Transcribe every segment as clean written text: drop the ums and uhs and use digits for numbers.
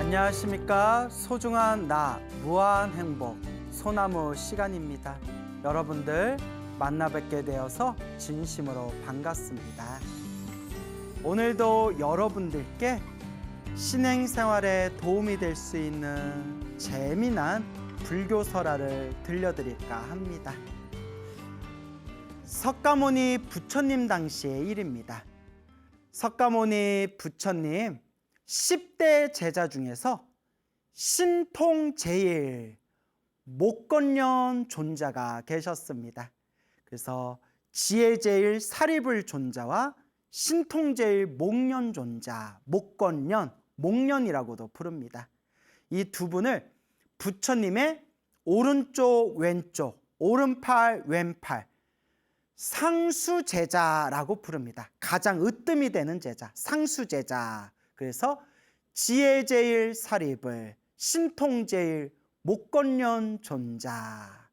안녕하십니까. 소중한 나 무한 행복 소나무 시간입니다. 여러분들 만나 뵙게 되어서 진심으로 반갑습니다. 오늘도 여러분들께 신행생활에 도움이 될 수 있는 재미난 불교 설화를 들려드릴까 합니다. 석가모니 부처님 당시의 일입니다. 석가모니 부처님 10대 제자 중에서 신통제일 목건년 존자가 계셨습니다. 그래서 지혜제일 사리불 존자와 신통제일 목년 존자, 목건년, 목년이라고도 부릅니다. 이 두 분을 부처님의 오른쪽, 왼쪽, 오른팔, 왼팔 상수제자라고 부릅니다. 가장 으뜸이 되는 제자, 상수제자. 그래서 지혜제일 사리불, 신통제일 목건년 존자.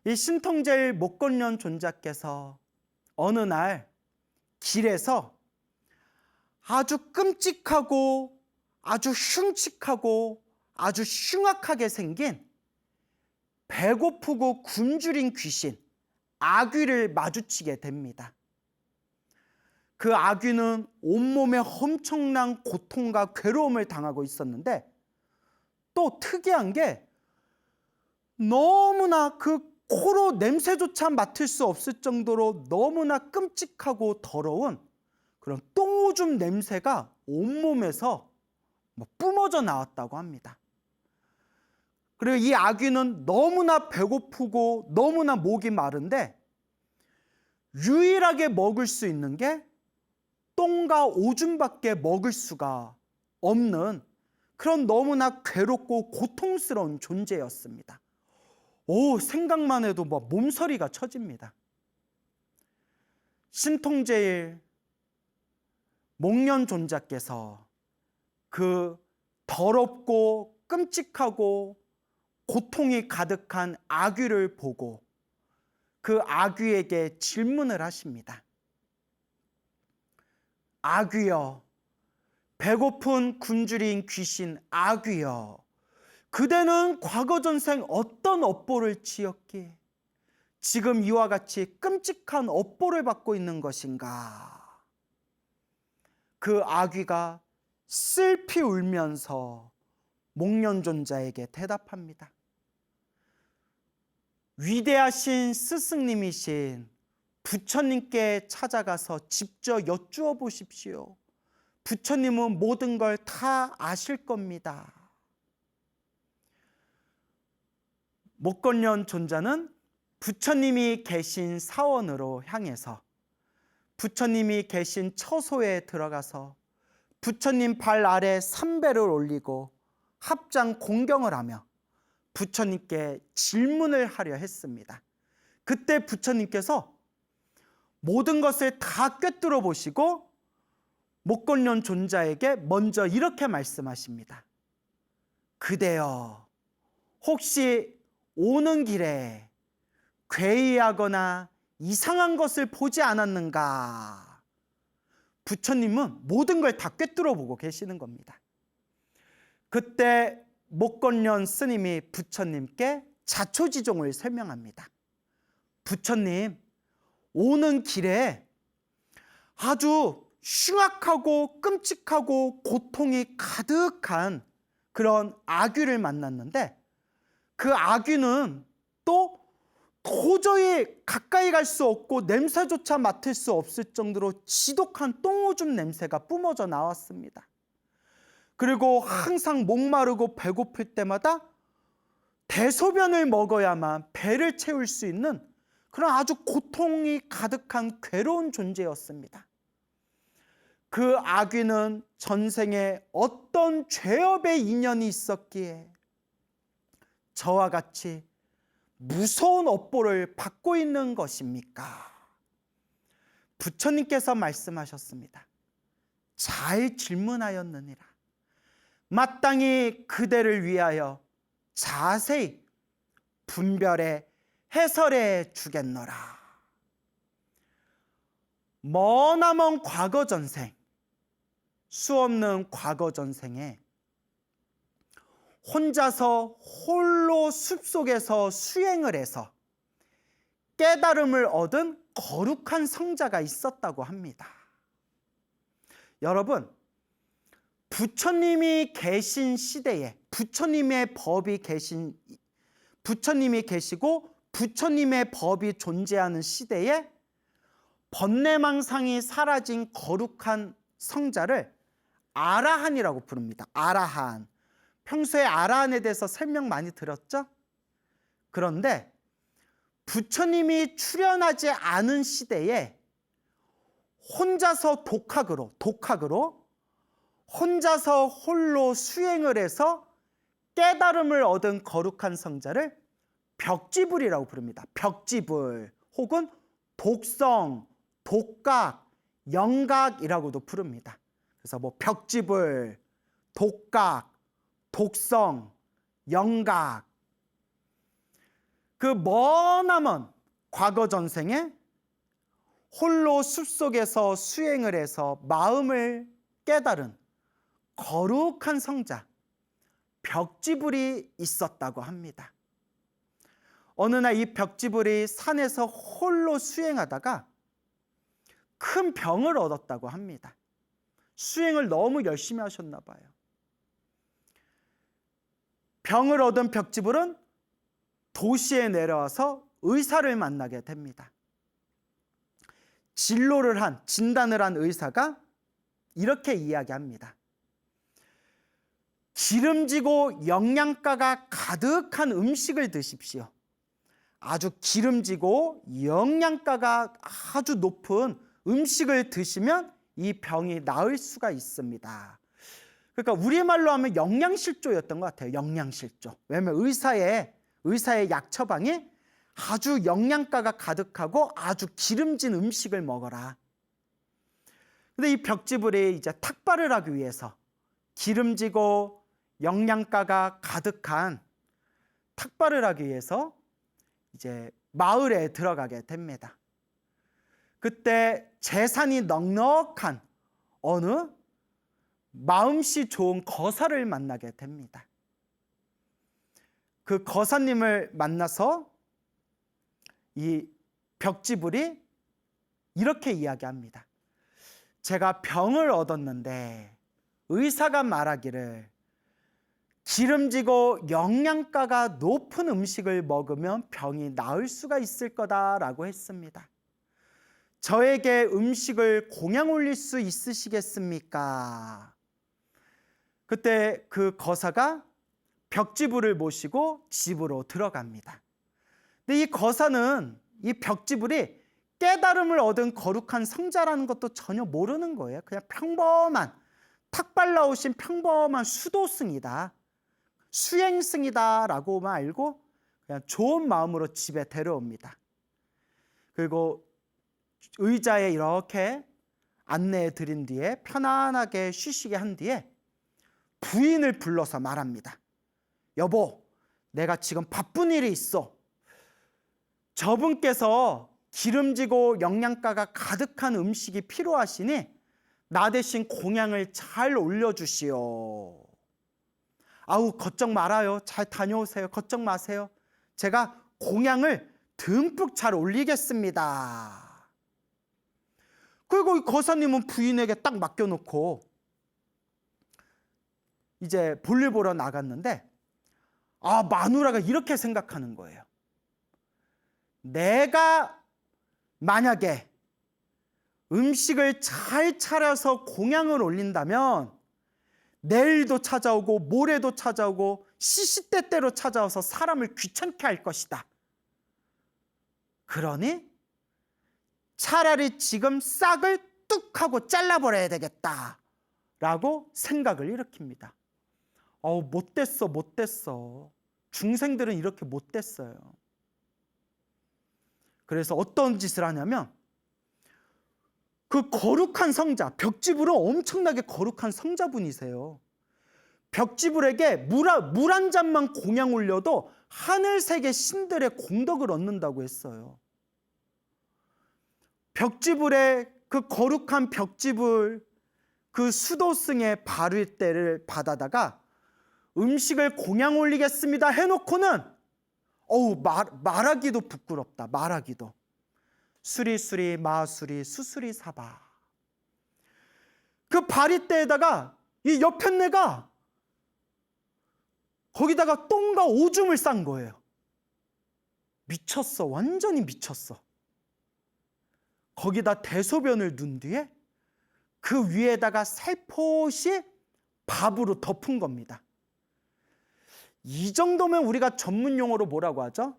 이 신통제일 목건년 존자께서 어느 날 길에서 아주 끔찍하고 아주 흉측하고 아주 흉악하게 생긴 배고프고 굶주린 귀신 아귀를 마주치게 됩니다. 그 아귀는 온몸에 엄청난 고통과 괴로움을 당하고 있었는데 또 특이한 게 너무나 그 코로 냄새조차 맡을 수 없을 정도로 너무나 끔찍하고 더러운 그런 똥오줌 냄새가 온몸에서 뿜어져 나왔다고 합니다. 그리고 이 아귀는 너무나 배고프고 너무나 목이 마른데 유일하게 먹을 수 있는 게 똥과 오줌밖에 먹을 수가 없는 그런 너무나 괴롭고 고통스러운 존재였습니다. 생각만 해도 몸서리가 쳐집니다. 신통제일 목년 존자께서 그 더럽고 끔찍하고 고통이 가득한 아귀를 보고 그 아귀에게 질문을 하십니다. 아귀여, 배고픈 굶주린 귀신 아귀여, 그대는 과거 전생 어떤 업보를 지었기에 지금 이와 같이 끔찍한 업보를 받고 있는 것인가? 그 아귀가 슬피 울면서 목련존자에게 대답합니다. 위대하신 스승님이신 부처님께 찾아가서 직접 여쭈어 보십시오. 부처님은 모든 걸 다 아실 겁니다. 목건년 존자는 부처님이 계신 사원으로 향해서 부처님이 계신 처소에 들어가서 부처님 발 아래 삼배를 올리고 합장 공경을 하며 부처님께 질문을 하려 했습니다. 그때 부처님께서 모든 것을 다 꿰뚫어 보시고 목건년 존자에게 먼저 이렇게 말씀하십니다. 그대여, 혹시 오는 길에 괴이하거나 이상한 것을 보지 않았는가? 부처님은 모든 걸 다 꿰뚫어 보고 계시는 겁니다. 그때 목건년 스님이 부처님께 자초지종을 설명합니다. 부처님, 오는 길에 아주 흉악하고 끔찍하고 고통이 가득한 그런 아귀를 만났는데 그 아귀는 또 도저히 가까이 갈 수 없고 냄새조차 맡을 수 없을 정도로 지독한 똥오줌 냄새가 뿜어져 나왔습니다. 그리고 항상 목마르고 배고플 때마다 대소변을 먹어야만 배를 채울 수 있는 그런 아주 고통이 가득한 괴로운 존재였습니다. 그 아귀는 전생에 어떤 죄업의 인연이 있었기에 저와 같이 무서운 업보를 받고 있는 것입니까? 부처님께서 말씀하셨습니다. 잘 질문하였느니라. 마땅히 그대를 위하여 자세히 분별해 해설해 주겠노라. 머나먼 과거 전생, 수없는 과거 전생에 혼자서 홀로 숲속에서 수행을 해서 깨달음을 얻은 거룩한 성자가 있었다고 합니다. 여러분, 부처님이 계신 시대에 부처님이 계시고 부처님의 법이 존재하는 시대에 번뇌망상이 사라진 거룩한 성자를 아라한이라고 부릅니다. 아라한. 평소에 아라한에 대해서 설명 많이 들었죠? 그런데 부처님이 출현하지 않은 시대에 혼자서 독학으로 혼자서 홀로 수행을 해서 깨달음을 얻은 거룩한 성자를 벽지불이라고 부릅니다. 벽지불 혹은 독성, 독각, 영각이라고도 부릅니다. 그래서 뭐 벽지불, 독각, 독성, 영각. 그 머나먼 과거 전생에 홀로 숲속에서 수행을 해서 마음을 깨달은 거룩한 성자 벽지불이 있었다고 합니다. 어느 날 이 벽지불이 산에서 홀로 수행하다가 큰 병을 얻었다고 합니다. 수행을 너무 열심히 하셨나 봐요. 병을 얻은 벽지불은 도시에 내려와서 의사를 만나게 됩니다. 진단을 한 의사가 이렇게 이야기합니다. 기름지고 영양가가 가득한 음식을 드십시오. 아주 기름지고 영양가가 아주 높은 음식을 드시면 이 병이 나을 수가 있습니다. 그러니까 우리말로 하면 영양실조였던 것 같아요. 영양실조. 왜냐하면 의사의 약 처방이 아주 영양가가 가득하고 아주 기름진 음식을 먹어라. 근데 이 벽지불이 이제 탁발을 하기 위해서 기름지고 영양가가 가득한 탁발을 하기 위해서 이제 마을에 들어가게 됩니다. 그때 재산이 넉넉한 어느 마음씨 좋은 거사를 만나게 됩니다. 그 거사님을 만나서 이 벽지불이 이렇게 이야기합니다. 제가 병을 얻었는데 의사가 말하기를 기름지고 영양가가 높은 음식을 먹으면 병이 나을 수가 있을 거다라고 했습니다. 저에게 음식을 공양 올릴 수 있으시겠습니까? 그때 그 거사가 벽지불을 모시고 집으로 들어갑니다. 근데 이 거사는 이 벽지불이 깨달음을 얻은 거룩한 성자라는 것도 전혀 모르는 거예요. 그냥 평범한 탁발 나오신 평범한 수도승이다, 수행승이다라고만 알고 그냥 좋은 마음으로 집에 데려옵니다. 그리고 의자에 이렇게 안내해 드린 뒤에 편안하게 쉬시게 한 뒤에 부인을 불러서 말합니다. 여보, 내가 지금 바쁜 일이 있어. 저분께서 기름지고 영양가가 가득한 음식이 필요하시니 나 대신 공양을 잘 올려주시오. 아우, 걱정 말아요. 잘 다녀오세요. 걱정 마세요. 제가 공양을 듬뿍 잘 올리겠습니다. 그리고 이 거사님은 부인에게 딱 맡겨놓고 이제 볼일 보러 나갔는데 마누라가 이렇게 생각하는 거예요. 내가 만약에 음식을 잘 차려서 공양을 올린다면 내일도 찾아오고 모레도 찾아오고 시시때때로 찾아와서 사람을 귀찮게 할 것이다. 그러니 차라리 지금 싹을 뚝 하고 잘라버려야 되겠다라고 생각을 일으킵니다. 못됐어. 중생들은 이렇게 못됐어요. 그래서 어떤 짓을 하냐면 그 거룩한 성자, 벽지불은 엄청나게 거룩한 성자분이세요. 벽지불에게 물 한 잔만 공양 올려도 하늘세계 신들의 공덕을 얻는다고 했어요. 벽지불의 그 거룩한 벽지불 그 수도승의 발휘대를 받아다가 음식을 공양 올리겠습니다 해놓고는 말하기도 부끄럽다. 말하기도. 수리수리 마수리 수수리 사바. 그 바리떼에다가 이 여편네가 거기다가 똥과 오줌을 싼 거예요. 미쳤어. 완전히 미쳤어. 거기다 대소변을 넣은 뒤에 그 위에다가 살포시 밥으로 덮은 겁니다. 이 정도면 우리가 전문 용어로 뭐라고 하죠?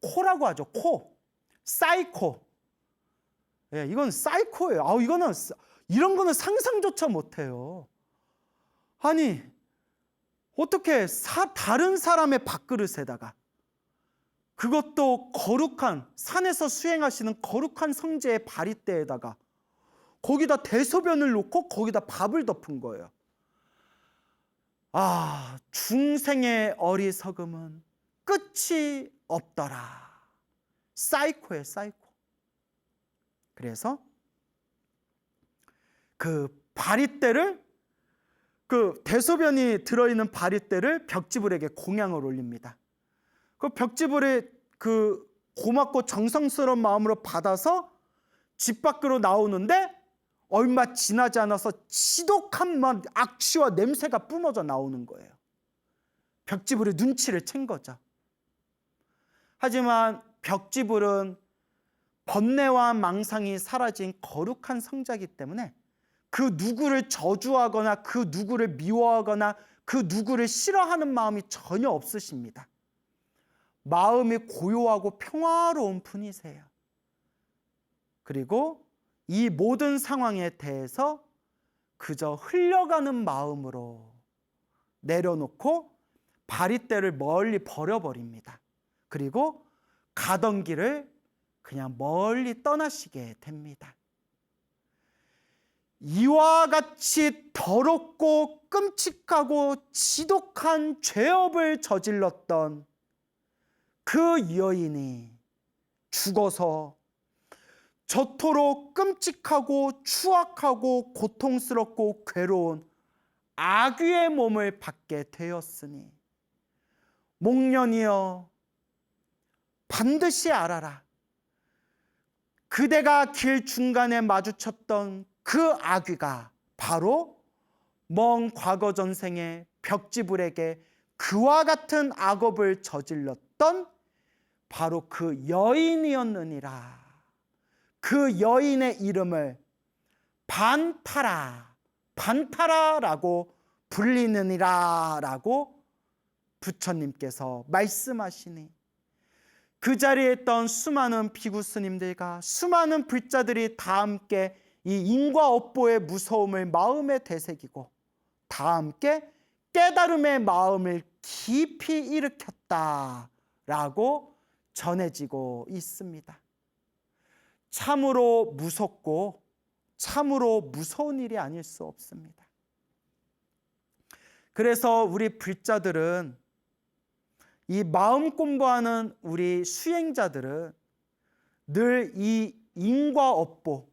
코라고 하죠. 코. 사이코. 예, 이건 사이코예요. 이런 거는 상상조차 못해요. 아니, 어떻게 다른 사람의 밥그릇에다가, 그것도 거룩한, 산에서 수행하시는 거룩한 성제의 바리떼에다가 거기다 대소변을 놓고 거기다 밥을 덮은 거예요. 중생의 어리석음은 끝이 없더라. 사이코예요, 사이코. 그래서 그 바리떼를, 그 대소변이 들어있는 바리떼를 벽지불에게 공양을 올립니다. 그 벽지불에 그 고맙고 정성스러운 마음으로 받아서 집 밖으로 나오는데 얼마 지나지 않아서 지독한 악취와 냄새가 뿜어져 나오는 거예요. 벽지불의 눈치를 챈 거죠. 하지만 벽지불은 번뇌와 망상이 사라진 거룩한 성자이기 때문에 그 누구를 저주하거나 그 누구를 미워하거나 그 누구를 싫어하는 마음이 전혀 없으십니다. 마음이 고요하고 평화로운 분이세요. 그리고 이 모든 상황에 대해서 그저 흘려가는 마음으로 내려놓고 바리떼를 멀리 버려버립니다. 그리고 가던 길을 그냥 멀리 떠나시게 됩니다. 이와 같이 더럽고 끔찍하고 지독한 죄업을 저질렀던 그 여인이 죽어서 저토록 끔찍하고 추악하고 고통스럽고 괴로운 악귀의 몸을 받게 되었으니 목련이여 반드시 알아라. 그대가 길 중간에 마주쳤던 그 악귀가 바로 먼 과거 전생에 벽지불에게 그와 같은 악업을 저질렀던 바로 그 여인이었느니라. 그 여인의 이름을 반타라라고 불리느니라 라고 부처님께서 말씀하시니, 그 자리에 있던 수많은 비구 스님들과 수많은 불자들이 다 함께 이 인과 업보의 무서움을 마음에 되새기고 다 함께 깨달음의 마음을 깊이 일으켰다라고 전해지고 있습니다. 참으로 무섭고 참으로 무서운 일이 아닐 수 없습니다. 그래서 우리 불자들은, 이 마음 공부하는 우리 수행자들은 늘 이 인과 업보,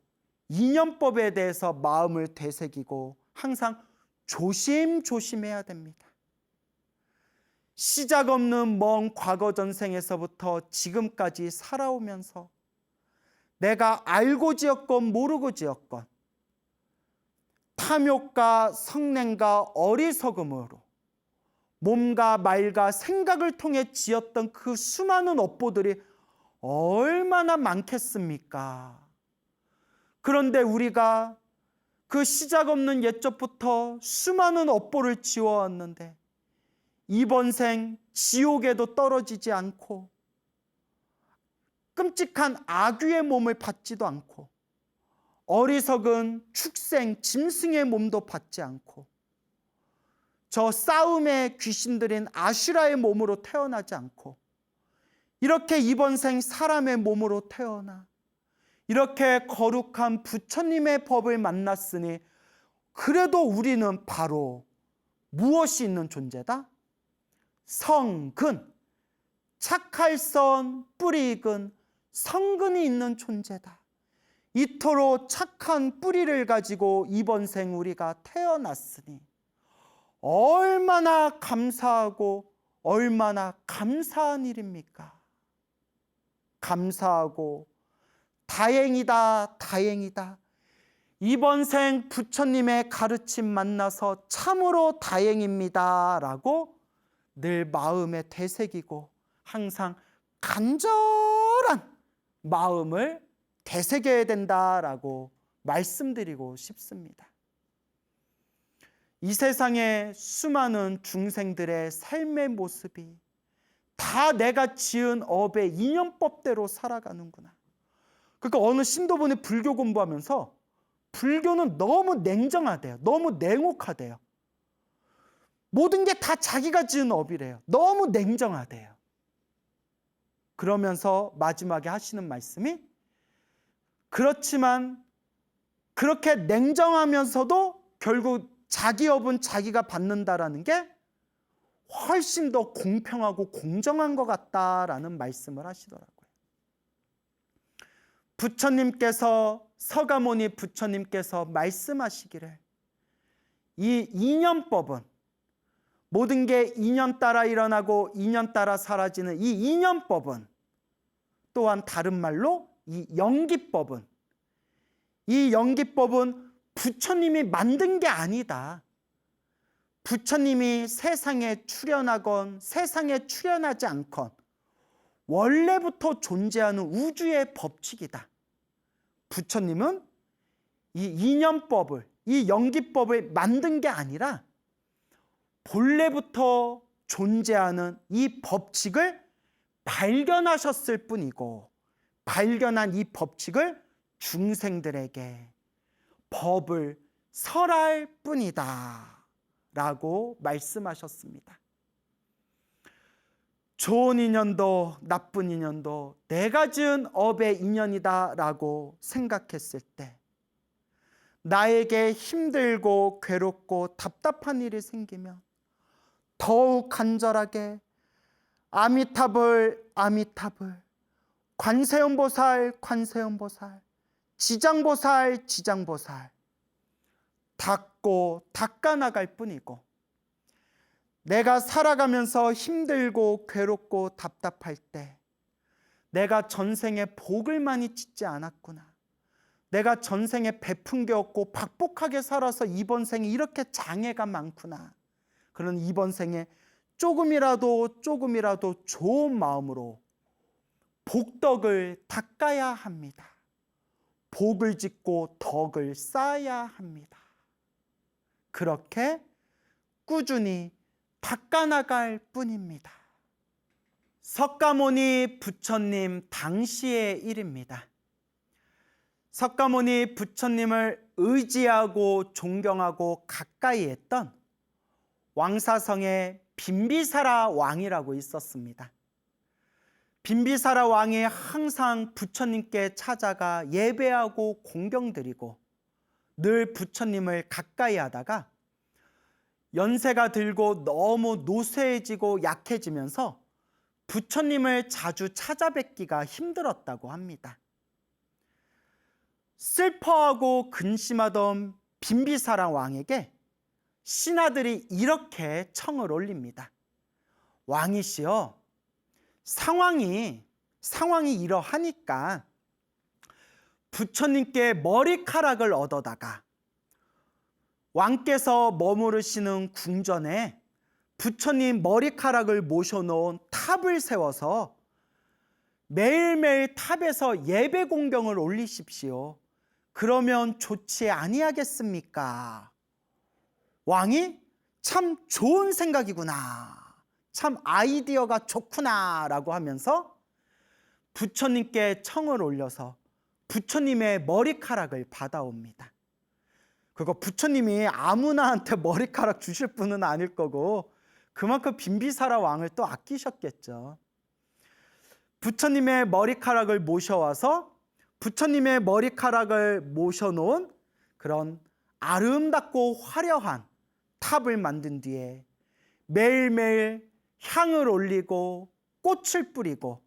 인연법에 대해서 마음을 되새기고 항상 조심조심해야 됩니다. 시작 없는 먼 과거 전생에서부터 지금까지 살아오면서 내가 알고 지었건 모르고 지었건 탐욕과 성냄과 어리석음으로 몸과 말과 생각을 통해 지었던 그 수많은 업보들이 얼마나 많겠습니까? 그런데 우리가 그 시작 없는 옛적부터 수많은 업보를 지어왔는데 이번 생 지옥에도 떨어지지 않고 끔찍한 악귀의 몸을 받지도 않고 어리석은 축생 짐승의 몸도 받지 않고 저 싸움의 귀신들인 아슈라의 몸으로 태어나지 않고 이렇게 이번 생 사람의 몸으로 태어나 이렇게 거룩한 부처님의 법을 만났으니 그래도 우리는 바로 무엇이 있는 존재다? 성근, 착할선 뿌리 익은 성근이 있는 존재다. 이토록 착한 뿌리를 가지고 이번 생 우리가 태어났으니 얼마나 감사하고 얼마나 감사한 일입니까? 감사하고 다행이다, 다행이다. 이번 생 부처님의 가르침 만나서 참으로 다행입니다 라고 늘 마음에 되새기고 항상 간절한 마음을 되새겨야 된다라고 말씀드리고 싶습니다. 이 세상의 수많은 중생들의 삶의 모습이 다 내가 지은 업의 인연법대로 살아가는구나. 그러니까 어느 신도분이 불교 공부하면서 불교는 너무 냉정하대요. 너무 냉혹하대요. 모든 게 다 자기가 지은 업이래요. 너무 냉정하대요. 그러면서 마지막에 하시는 말씀이 그렇지만 그렇게 냉정하면서도 결국 자기 업은 자기가 받는다라는 게 훨씬 더 공평하고 공정한 것 같다라는 말씀을 하시더라고요. 부처님께서 서가모니 부처님께서 말씀하시기를 이 인연법은 모든 게 인연 따라 일어나고 인연 따라 사라지는 이 인연법은 또한 다른 말로 이 연기법은 부처님이 만든 게 아니다. 부처님이 세상에 출현하건 세상에 출현하지 않건 원래부터 존재하는 우주의 법칙이다. 부처님은 이 인연법을, 이 연기법을 만든 게 아니라 본래부터 존재하는 이 법칙을 발견하셨을 뿐이고 발견한 이 법칙을 중생들에게 법을 설할 뿐이다 라고 말씀하셨습니다. 좋은 인연도 나쁜 인연도 내가 지은 업의 인연이다 라고 생각했을 때 나에게 힘들고 괴롭고 답답한 일이 생기면 더욱 간절하게 아미타불 아미타불 관세음보살 관세음보살 지장보살 지장보살 닦고 닦아나갈 뿐이고 내가 살아가면서 힘들고 괴롭고 답답할 때 내가 전생에 복을 많이 짓지 않았구나. 내가 전생에 베푼 게 없고 박복하게 살아서 이번 생에 이렇게 장애가 많구나. 그런 이번 생에 조금이라도 좋은 마음으로 복덕을 닦아야 합니다. 복을 짓고 덕을 쌓아야 합니다. 그렇게 꾸준히 닦아나갈 뿐입니다. 석가모니 부처님 당시의 일입니다. 석가모니 부처님을 의지하고 존경하고 가까이 했던 왕사성에 빈비사라 왕이라고 있었습니다. 빈비사라 왕이 항상 부처님께 찾아가 예배하고 공경드리고 늘 부처님을 가까이 하다가 연세가 들고 너무 노쇠해지고 약해지면서 부처님을 자주 찾아뵙기가 힘들었다고 합니다. 슬퍼하고 근심하던 빈비사라 왕에게 신하들이 이렇게 청을 올립니다. 왕이시여, 상황이 이러하니까 부처님께 머리카락을 얻어다가 왕께서 머무르시는 궁전에 부처님 머리카락을 모셔놓은 탑을 세워서 매일매일 탑에서 예배 공경을 올리십시오. 그러면 좋지 아니하겠습니까? 왕이 참 좋은 생각이구나. 참 아이디어가 좋구나 라고 하면서 부처님께 청을 올려서 부처님의 머리카락을 받아옵니다. 그거 부처님이 아무나한테 머리카락 주실 분은 아닐 거고 그만큼 빈비사라 왕을 또 아끼셨겠죠. 부처님의 머리카락을 모셔와서 부처님의 머리카락을 모셔놓은 그런 아름답고 화려한 탑을 만든 뒤에 매일매일 향을 올리고 꽃을 뿌리고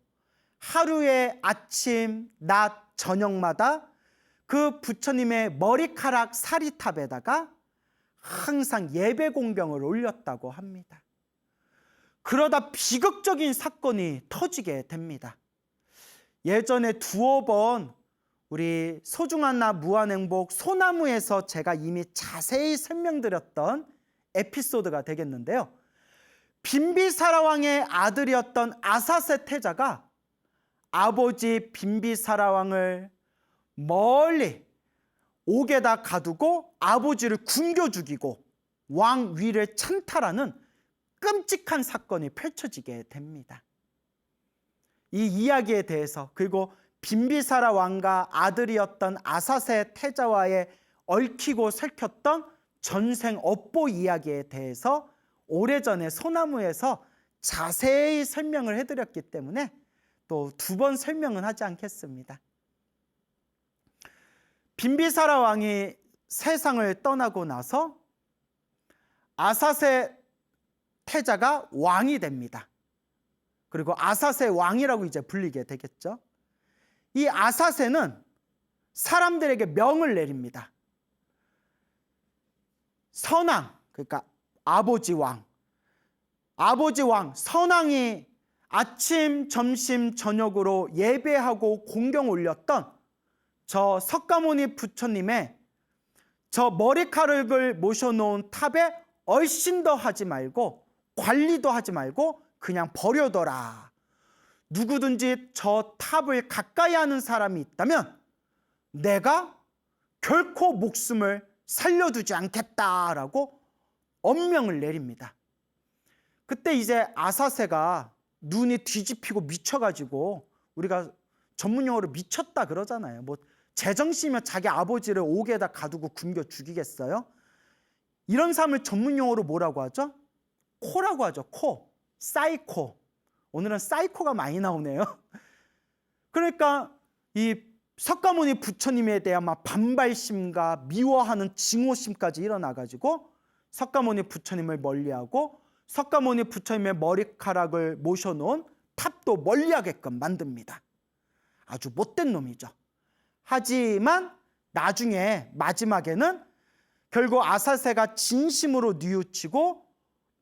하루에 아침, 낮, 저녁마다 그 부처님의 머리카락 사리탑에다가 항상 예배 공경을 올렸다고 합니다. 그러다 비극적인 사건이 터지게 됩니다. 예전에 두어 번 우리 소중한 나 무한행복 소나무에서 제가 이미 자세히 설명드렸던 에피소드가 되겠는데요. 빈비사라 왕의 아들이었던 아사세 태자가 아버지 빈비사라 왕을 멀리 옥에다 가두고 아버지를 굶겨 죽이고 왕 위를 찬탈하는 끔찍한 사건이 펼쳐지게 됩니다. 이 이야기에 대해서, 그리고 빈비사라 왕과 아들이었던 아사세 태자와의 얽히고 설켰던 전생 업보 이야기에 대해서 오래전에 소나무에서 자세히 설명을 해드렸기 때문에 또 두 번 설명은 하지 않겠습니다. 빈비사라 왕이 세상을 떠나고 나서 아사세 태자가 왕이 됩니다. 그리고 아사세 왕이라고 이제 불리게 되겠죠. 이 아사세는 사람들에게 명을 내립니다. 선왕, 그러니까 아버지 왕 선왕이 아침, 점심, 저녁으로 예배하고 공경 올렸던 저 석가모니 부처님의 저 머리카락을 모셔놓은 탑에 얼씬도 하지 말고 관리도 하지 말고 그냥 버려둬라. 누구든지 저 탑을 가까이 하는 사람이 있다면 내가 결코 목숨을 살려두지 않겠다라고 엄명을 내립니다. 그때 이제 아사세가 눈이 뒤집히고 미쳐가지고, 우리가 전문용어로 미쳤다 그러잖아요. 뭐 제정신이면 자기 아버지를 옥에다 가두고 굶겨 죽이겠어요? 이런 사람을 전문용어로 뭐라고 하죠? 코라고 하죠. 코. 사이코. 오늘은 사이코가 많이 나오네요. 그러니까 이 석가모니 부처님에 대한 막 반발심과 미워하는 증오심까지 일어나가지고 석가모니 부처님을 멀리하고 석가모니 부처님의 머리카락을 모셔놓은 탑도 멀리하게끔 만듭니다. 아주 못된 놈이죠. 하지만 나중에 마지막에는 결국 아사세가 진심으로 뉘우치고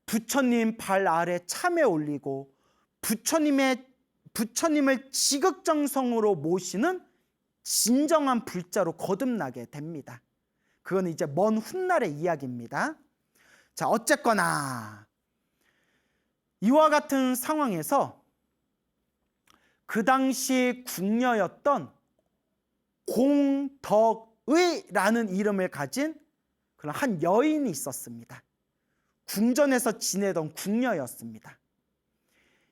부처님 발 아래 참에 올리고 부처님을 지극정성으로 모시는 진정한 불자로 거듭나게 됩니다. 그건 이제 먼 훗날의 이야기입니다. 자, 어쨌거나 이와 같은 상황에서 그 당시 궁녀였던 공덕의라는 이름을 가진 그런 한 여인이 있었습니다. 궁전에서 지내던 궁녀였습니다.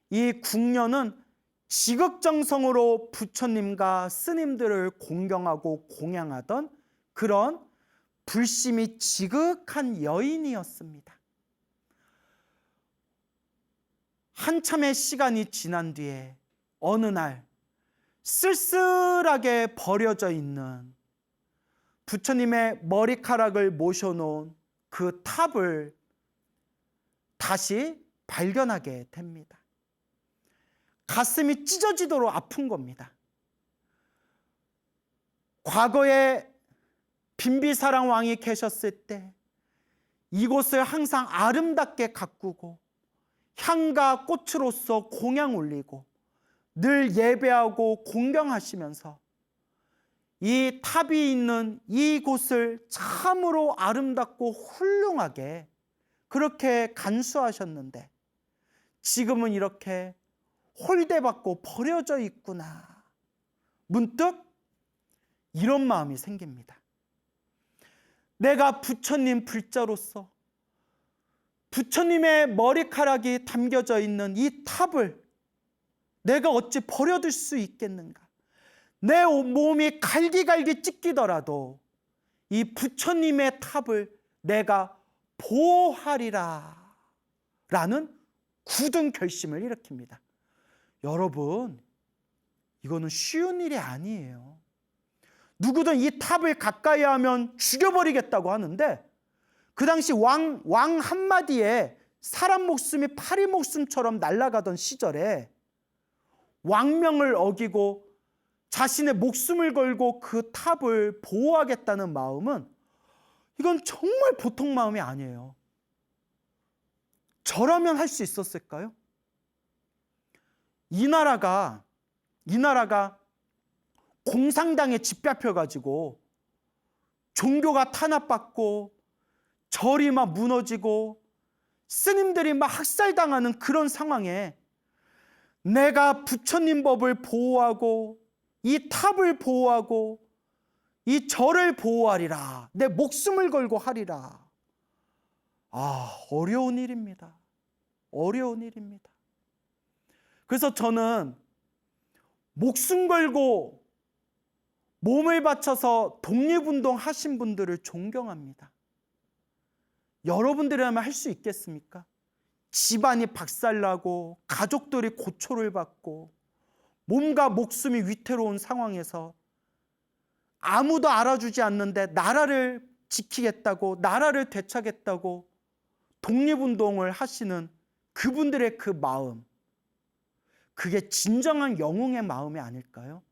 이 궁녀는 지극정성으로 부처님과 스님들을 공경하고 공양하던 그런 불심이 지극한 여인이었습니다. 한참의 시간이 지난 뒤에 어느 날 쓸쓸하게 버려져 있는 부처님의 머리카락을 모셔놓은 그 탑을 다시 발견하게 됩니다. 가슴이 찢어지도록 아픈 겁니다. 과거에 빈비사랑 왕이 계셨을 때 이곳을 항상 아름답게 가꾸고 향과 꽃으로서 공양 올리고 늘 예배하고 공경하시면서 이 탑이 있는 이곳을 참으로 아름답고 훌륭하게 그렇게 간수하셨는데 지금은 이렇게 홀대받고 버려져 있구나. 문득 이런 마음이 생깁니다. 내가 부처님 불자로서 부처님의 머리카락이 담겨져 있는 이 탑을 내가 어찌 버려둘 수 있겠는가? 내 몸이 갈기갈기 찢기더라도 이 부처님의 탑을 내가 보호하리라 라는 굳은 결심을 일으킵니다. 여러분, 이거는 쉬운 일이 아니에요. 누구든 이 탑을 가까이 하면 죽여버리겠다고 하는데 그 당시 왕 한마디에 사람 목숨이 파리 목숨처럼 날아가던 시절에 왕명을 어기고 자신의 목숨을 걸고 그 탑을 보호하겠다는 마음은 이건 정말 보통 마음이 아니에요. 저라면 할 수 있었을까요? 이 나라가 공산당에 짓밟혀가지고 종교가 탄압받고 절이 막 무너지고 스님들이 막 학살당하는 그런 상황에 내가 부처님 법을 보호하고 이 탑을 보호하고 이 절을 보호하리라, 내 목숨을 걸고 하리라. 어려운 일입니다. 어려운 일입니다. 그래서 저는 목숨 걸고 몸을 바쳐서 독립운동 하신 분들을 존경합니다. 여러분들이라면 할 수 있겠습니까? 집안이 박살나고 가족들이 고초를 받고 몸과 목숨이 위태로운 상황에서 아무도 알아주지 않는데 나라를 지키겠다고, 나라를 되찾겠다고 독립운동을 하시는 그분들의 그 마음, 그게 진정한 영웅의 마음이 아닐까요?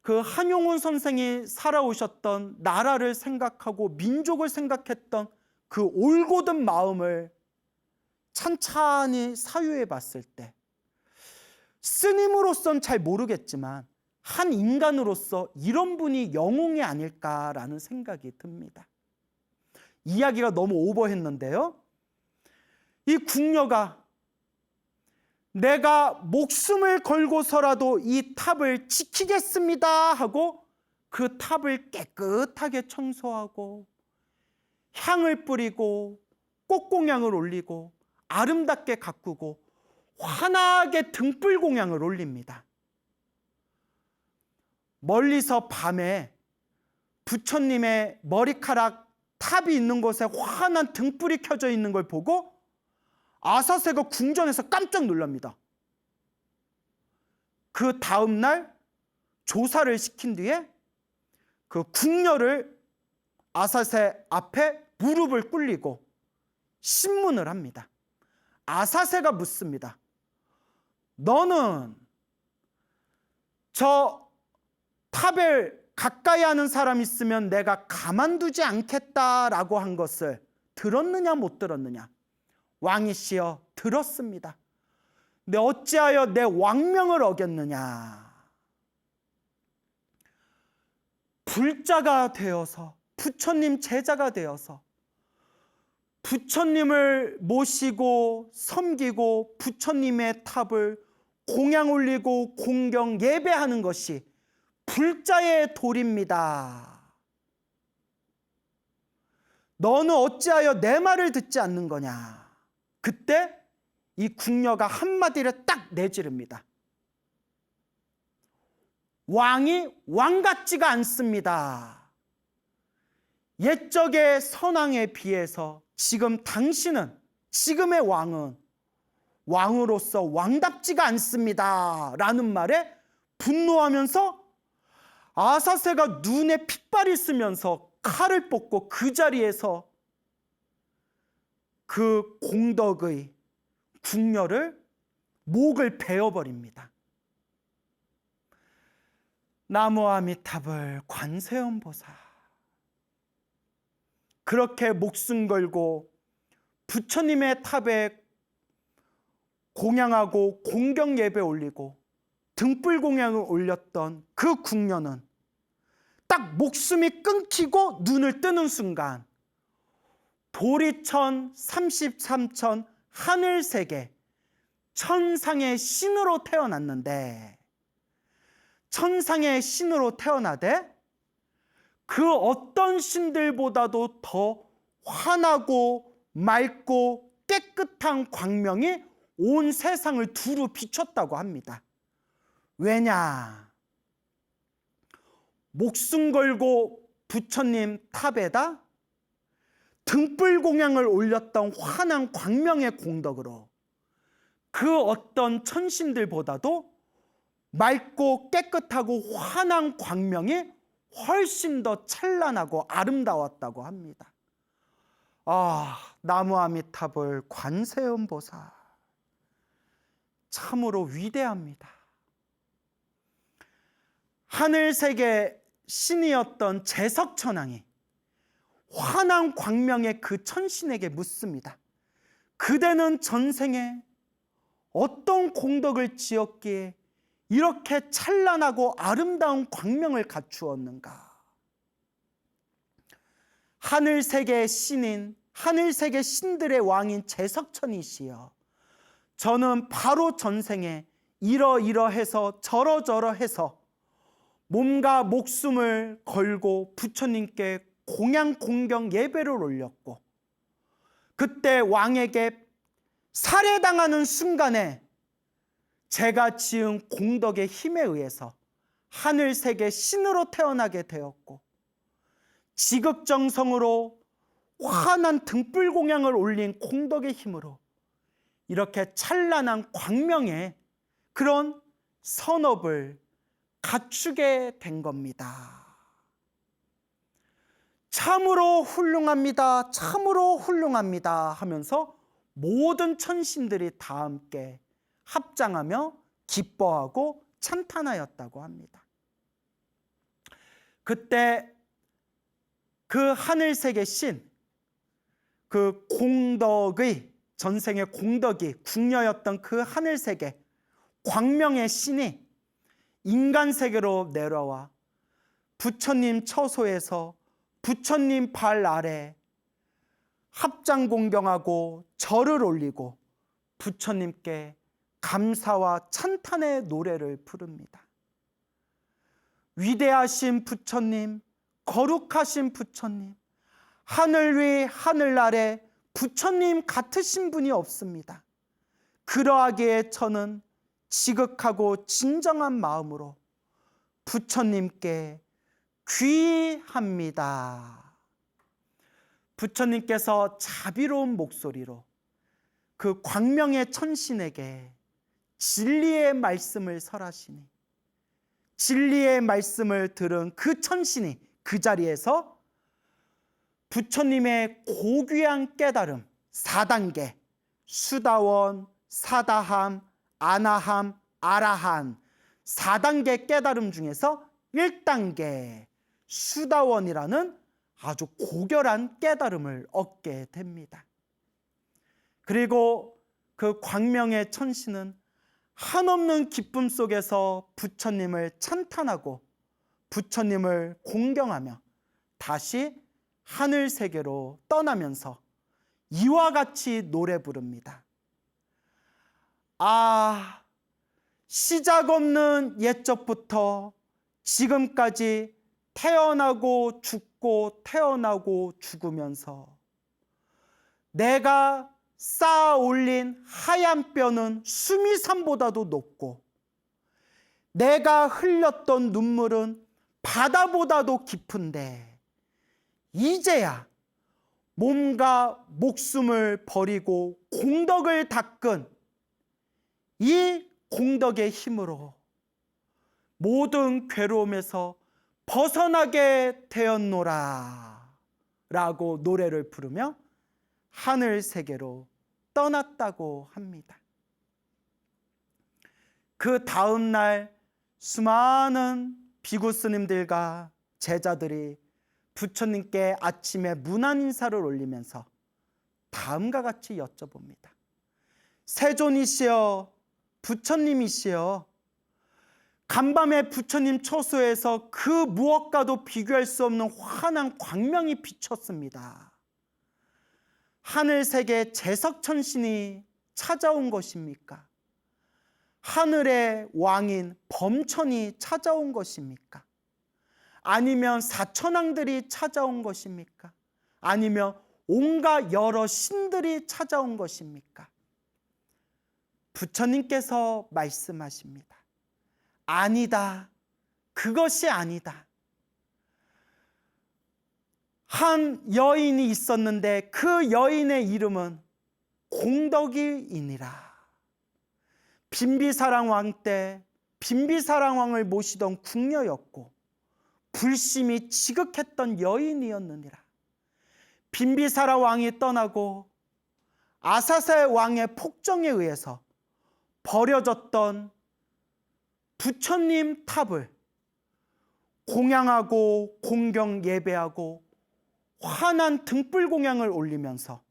그 한용운 선생이 살아오셨던 나라를 생각하고 민족을 생각했던 그 올곧은 마음을 찬찬히 사유해 봤을 때, 스님으로서는 잘 모르겠지만 한 인간으로서 이런 분이 영웅이 아닐까라는 생각이 듭니다. 이야기가 너무 오버했는데요, 이 궁녀가 내가 목숨을 걸고서라도 이 탑을 지키겠습니다 하고 그 탑을 깨끗하게 청소하고 향을 뿌리고 꽃공양을 올리고 아름답게 가꾸고 환하게 등불공양을 올립니다. 멀리서 밤에 부처님의 머리카락 탑이 있는 곳에 환한 등불이 켜져 있는 걸 보고 아사세가 궁전에서 깜짝 놀랍니다. 그 다음 날 조사를 시킨 뒤에 그 궁녀를 아사세 앞에 무릎을 꿇리고 신문을 합니다. 아사세가 묻습니다. 너는 저 탑을 가까이 하는 사람 있으면 내가 가만두지 않겠다라고 한 것을 들었느냐 못 들었느냐? 왕이시여, 들었습니다. 근데 어찌하여 내 왕명을 어겼느냐? 불자가 되어서, 부처님 제자가 되어서 부처님을 모시고 섬기고 부처님의 탑을 공양 올리고 공경 예배하는 것이 불자의 도리입니다. 너는 어찌하여 내 말을 듣지 않는 거냐? 그때 이 궁녀가 한마디를 딱 내지릅니다. 왕이 왕 같지가 않습니다. 옛적의 선왕에 비해서 지금 당신은, 지금의 왕은 왕으로서 왕답지가 않습니다 라는 말에 분노하면서 아사세가 눈에 핏발이 쓰면서 칼을 뽑고 그 자리에서 그 공덕의 궁녀를 목을 베어버립니다. 나무 아미타불 관세음보살, 그렇게 목숨 걸고 부처님의 탑에 공양하고 공경 예배 올리고 등불 공양을 올렸던 그 궁녀는 딱 목숨이 끊기고 눈을 뜨는 순간 도리천 33천 하늘세계 천상의 신으로 태어났는데, 천상의 신으로 태어나되 그 어떤 신들보다도 더 환하고 맑고 깨끗한 광명이 온 세상을 두루 비췄다고 합니다. 왜냐? 목숨 걸고 부처님 탑에다 등불 공양을 올렸던 환한 광명의 공덕으로 그 어떤 천신들보다도 맑고 깨끗하고 환한 광명이 훨씬 더 찬란하고 아름다웠다고 합니다. 나무 아미타불 관세음보살, 참으로 위대합니다. 하늘세계 신이었던 제석천왕이 환한 광명의 그 천신에게 묻습니다. 그대는 전생에 어떤 공덕을 지었기에 이렇게 찬란하고 아름다운 광명을 갖추었는가? 하늘세계의 신인, 하늘세계 신들의 왕인 제석천이시여, 저는 바로 전생에 이러이러해서 저러저러해서 몸과 목숨을 걸고 부처님께 공양 공경 예배를 올렸고, 그때 왕에게 살해당하는 순간에 제가 지은 공덕의 힘에 의해서 하늘세계 신으로 태어나게 되었고, 지극정성으로 환한 등불 공양을 올린 공덕의 힘으로 이렇게 찬란한 광명의 그런 선업을 갖추게 된 겁니다. 참으로 훌륭합니다. 참으로 훌륭합니다 하면서 모든 천신들이 다 함께 합장하며 기뻐하고 찬탄하였다고 합니다. 그때 그 하늘세계 신, 그 공덕의 전생의 공덕이 궁녀였던 그 하늘세계 광명의 신이 인간세계로 내려와 부처님 처소에서 부처님 발 아래 합장 공경하고 절을 올리고 부처님께 감사와 찬탄의 노래를 부릅니다. 위대하신 부처님, 거룩하신 부처님, 하늘 위 하늘 아래 부처님 같으신 분이 없습니다. 그러하기에 저는 지극하고 진정한 마음으로 부처님께 귀의합니다. 부처님께서 자비로운 목소리로 그 광명의 천신에게 진리의 말씀을 설하시니, 진리의 말씀을 들은 그 천신이 그 자리에서 부처님의 고귀한 깨달음 4단계, 수다원, 사다함, 아나함, 아라한 4단계 깨달음 중에서 1단계 수다원이라는 아주 고결한 깨달음을 얻게 됩니다. 그리고 그 광명의 천신은 한없는 기쁨 속에서 부처님을 찬탄하고 부처님을 공경하며 다시 하늘세계로 떠나면서 이와 같이 노래 부릅니다. 아, 시작 없는 옛적부터 지금까지 태어나고 죽고 태어나고 죽으면서 내가 쌓아 올린 하얀 뼈는 수미산보다도 높고 내가 흘렸던 눈물은 바다보다도 깊은데 이제야 몸과 목숨을 버리고 공덕을 닦은 이 공덕의 힘으로 모든 괴로움에서 벗어나게 되었노라 라고 노래를 부르며 하늘세계로 떠났다고 합니다. 그 다음 날 수많은 비구 스님들과 제자들이 부처님께 아침에 문안 인사를 올리면서 다음과 같이 여쭤봅니다. 세존이시여, 부처님이시여, 간밤에 부처님 처소에서 그 무엇과도 비교할 수 없는 환한 광명이 비쳤습니다. 하늘세계 제석천신이 찾아온 것입니까? 하늘의 왕인 범천이 찾아온 것입니까? 아니면 사천왕들이 찾아온 것입니까? 아니면 온갖 여러 신들이 찾아온 것입니까? 부처님께서 말씀하십니다. 아니다. 그것이 아니다. 한 여인이 있었는데 그 여인의 이름은 공덕이이니라. 빈비사랑 왕 때 빈비사랑 왕을 모시던 궁녀였고 불심이 지극했던 여인이었느니라. 빈비사라 왕이 떠나고 아사세 왕의 폭정에 의해서 버려졌던 부처님 탑을 공양하고 공경 예배하고 환한 등불 공양을 올리면서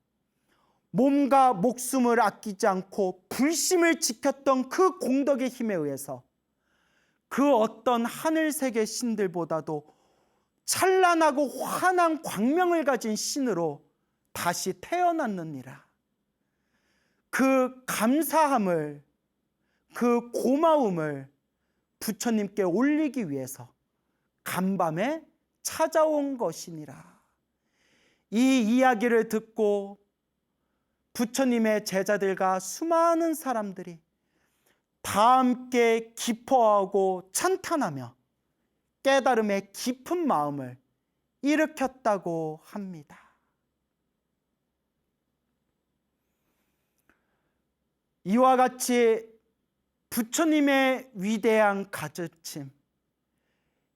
몸과 목숨을 아끼지 않고 불심을 지켰던 그 공덕의 힘에 의해서 그 어떤 하늘세계 신들보다도 찬란하고 환한 광명을 가진 신으로 다시 태어났느니라. 그 감사함을, 그 고마움을 부처님께 올리기 위해서 간밤에 찾아온 것이니라. 이 이야기를 듣고 부처님의 제자들과 수많은 사람들이 다 함께 기뻐하고 찬탄하며 깨달음의 깊은 마음을 일으켰다고 합니다. 이와 같이 부처님의 위대한 가르침,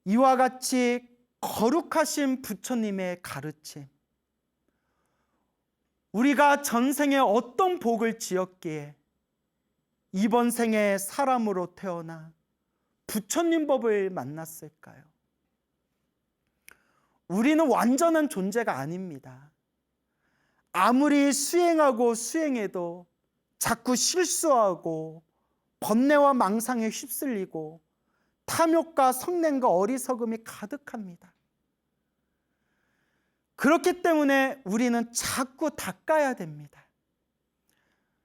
이와 같이 거룩하신 부처님의 가르침, 우리가 전생에 어떤 복을 지었기에 이번 생에 사람으로 태어나 부처님 법을 만났을까요? 우리는 완전한 존재가 아닙니다. 아무리 수행하고 수행해도 자꾸 실수하고 번뇌와 망상에 휩쓸리고 탐욕과 성냄과 어리석음이 가득합니다. 그렇기 때문에 우리는 자꾸 닦아야 됩니다.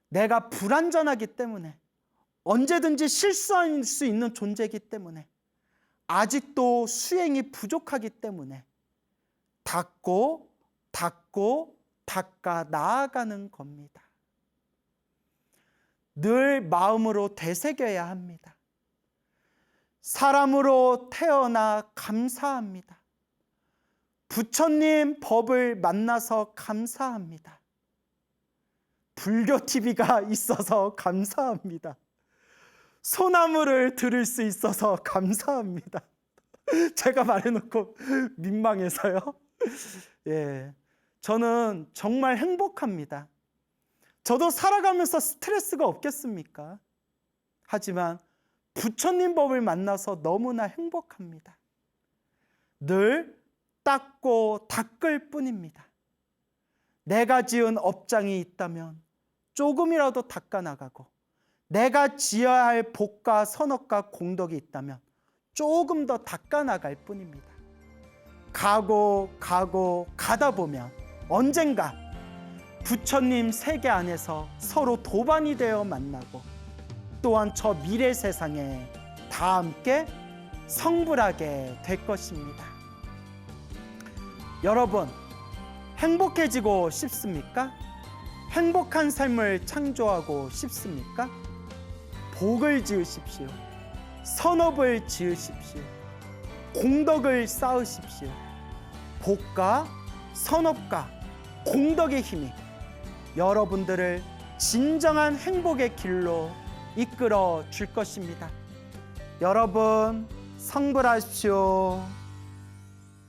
내가 불완전하기 때문에, 언제든지 실수할 수 있는 존재이기 때문에, 아직도 수행이 부족하기 때문에 닦고 닦아 나아가는 겁니다. 늘 마음으로 되새겨야 합니다. 사람으로 태어나 감사합니다. 부처님 법을 만나서 감사합니다. 불교 TV가 있어서 감사합니다. 소나무를 들을 수 있어서 감사합니다. 제가 말해놓고 민망해서요. 예, 저는 정말 행복합니다. 저도 살아가면서 스트레스가 없겠습니까? 하지만 부처님 법을 만나서 너무나 행복합니다. 늘 닦고 닦을 뿐입니다. 내가 지은 업장이 있다면 조금이라도 닦아나가고, 내가 지어야 할 복과 선업과 공덕이 있다면 조금 더 닦아나갈 뿐입니다. 가다 보면 언젠가 부처님 세계 안에서 서로 도반이 되어 만나고, 또한 저 미래 세상에 다 함께 성불하게 될 것입니다. 여러분, 행복해지고 싶습니까? 행복한 삶을 창조하고 싶습니까? 복을 지으십시오. 선업을 지으십시오. 공덕을 쌓으십시오. 복과 선업과 공덕의 힘이 여러분들을 진정한 행복의 길로 이끌어 줄 것입니다. 여러분, 성불하십시오.